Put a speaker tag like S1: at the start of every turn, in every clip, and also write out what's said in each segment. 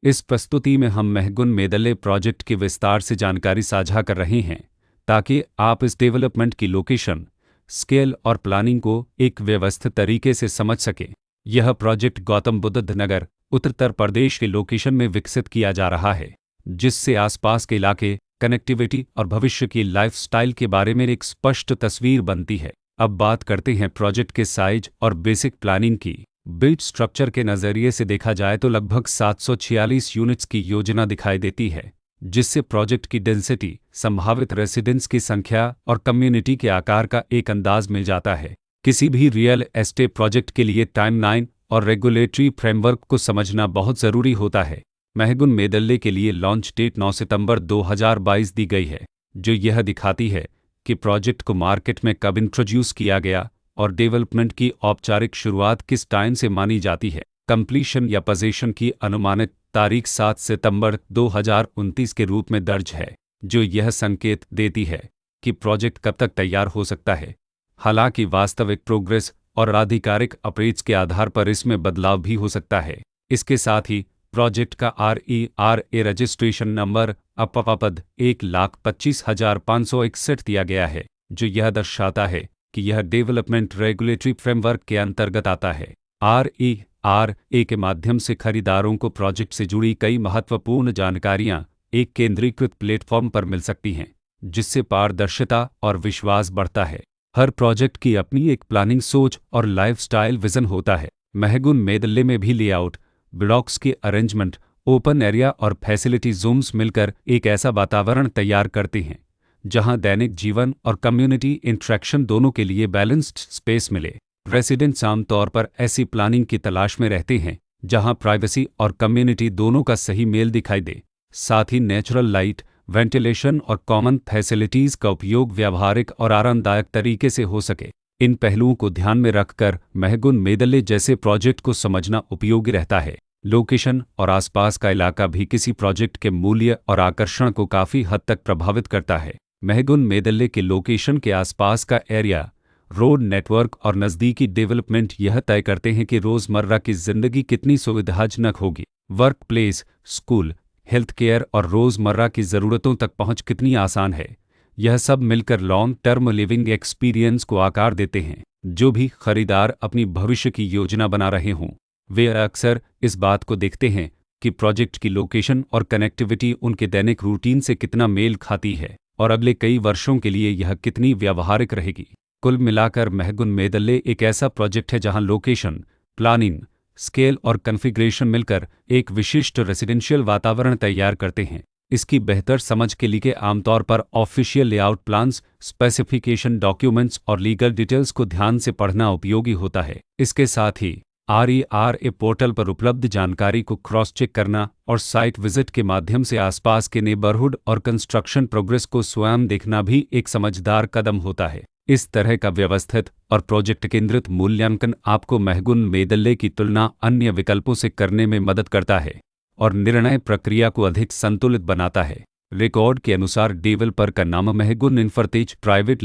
S1: इस प्रस्तुति में हम महगुन मेदले प्रोजेक्ट के विस्तार से जानकारी साझा कर रहे हैं ताकि आप इस डेवलपमेंट की लोकेशन, स्केल और प्लानिंग को एक व्यवस्थित तरीके से समझ सकें। यह प्रोजेक्ट गौतम बुद्ध नगर, उत्तर प्रदेश के लोकेशन में विकसित किया जा रहा है, जिससे आसपास के इलाके, कनेक्टिविटी और भविष्य की लाइफस्टाइल के बारे में एक स्पष्ट तस्वीर बनती है। अब बात करते हैं प्रोजेक्ट के साइज और बेसिक प्लानिंग की। बिल्ड स्ट्रक्चर के नज़रिए से देखा जाए तो लगभग 746 यूनिट्स की योजना दिखाई देती है, जिससे प्रोजेक्ट की डेंसिटी, संभावित रेसिडेंट्स की संख्या और कम्युनिटी के आकार का एक अंदाज मिल जाता है। किसी भी रियल एस्टेट प्रोजेक्ट के लिए टाइमलाइन और रेगुलेटरी फ्रेमवर्क को समझना बहुत ज़रूरी होता है। महगुन मेदले के लिए लॉन्च डेट 9 सितंबर 2022 दी गई है, जो यह दिखाती है कि प्रोजेक्ट को मार्केट में कब इंट्रोड्यूस किया गया और डेवलपमेंट की औपचारिक शुरुआत किस टाइम से मानी जाती है। कंप्लीशन या पोजीशन की अनुमानित तारीख 7 सितंबर 2029 के रूप में दर्ज है, जो यह संकेत देती है कि प्रोजेक्ट कब तक तैयार हो सकता है। हालांकि वास्तविक प्रोग्रेस और आधिकारिक अपडेट्स के आधार पर इसमें बदलाव भी हो सकता है। इसके साथ ही प्रोजेक्ट का RERA रजिस्ट्रेशन नंबर अपवाद 1,25,561 दिया गया है, जो यह दर्शाता है कि यह डेवलपमेंट रेगुलेटरी फ्रेमवर्क के अंतर्गत आता है। RERA के माध्यम से खरीदारों को प्रोजेक्ट से जुड़ी कई महत्वपूर्ण जानकारियां एक केंद्रीकृत प्लेटफॉर्म पर मिल सकती हैं, जिससे पारदर्शिता और विश्वास बढ़ता है। हर प्रोजेक्ट की अपनी एक प्लानिंग सोच और लाइफस्टाइल विजन होता है। महगुन मेदले में भी लेआउट, ब्लॉक्स के अरेंजमेंट, ओपन एरिया और फैसिलिटी जोन्स मिलकर एक ऐसा वातावरण तैयार करते हैं जहां दैनिक जीवन और कम्युनिटी इंटरेक्शन दोनों के लिए बैलेंस्ड स्पेस मिले। रेसिडेंट्स आमतौर पर ऐसी प्लानिंग की तलाश में रहते हैं जहां प्राइवेसी और कम्युनिटी दोनों का सही मेल दिखाई दे। साथ ही नेचुरल लाइट, वेंटिलेशन और कॉमन फैसिलिटीज़ का उपयोग व्यावहारिक और आरामदायक तरीके से हो सके। इन पहलुओं को ध्यान में रखकर महगुन मेदले जैसे प्रोजेक्ट को समझना उपयोगी रहता है। लोकेशन और आसपास का इलाका भी किसी प्रोजेक्ट के मूल्य और आकर्षण को काफ़ी हद तक प्रभावित करता है। महगुन मेदले के लोकेशन के आसपास का एरिया, रोड नेटवर्क और नज़दीकी डेवलपमेंट यह तय करते हैं कि रोज़मर्रा की ज़िंदगी कितनी सुविधाजनक होगी। Work place, school, health care और रोज़मर्रा की ज़रूरतों तक पहुंच कितनी आसान है। यह सब मिलकर लॉन्ग टर्म लिविंग एक्सपीरियंस को आकार देते हैं। जो भी खरीदार अपनी भविष्य की योजना बना रहे हों, वे अक्सर इस बात को देखते हैं कि प्रोजेक्ट की लोकेशन और कनेक्टिविटी उनके दैनिक रूटीन से कितना मेल खाती है और अगले कई वर्षों के लिए यह कितनी व्यावहारिक रहेगी। कुल मिलाकर महगुन मेदले एक ऐसा प्रोजेक्ट है जहां लोकेशन, प्लानिंग, स्केल और कॉन्फ़िगरेशन मिलकर एक विशिष्ट रेसिडेंशियल वातावरण तैयार करते हैं। इसकी बेहतर समझ के लिए आमतौर पर official layout plans, specification documents और लीगल डिटेल्स को ध्यान से पढ़ना उपयोगी होता है। इसके साथ ही RERA पोर्टल पर उपलब्ध जानकारी को क्रॉस चेक करना और साइट विजिट के माध्यम से आसपास के नेबरहुड और कंस्ट्रक्शन प्रोग्रेस को स्वयं देखना भी एक समझदार कदम होता है। इस तरह का व्यवस्थित और प्रोजेक्ट केंद्रित मूल्यांकन आपको महगुन मेदले की तुलना अन्य विकल्पों से करने में मदद करता है और निर्णय प्रक्रिया को अधिक संतुलित बनाता है। रिकॉर्ड के अनुसार डेवलपर का नाम महगुन इन्फ्राटेक प्राइवेट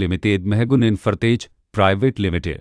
S1: लिमिटेड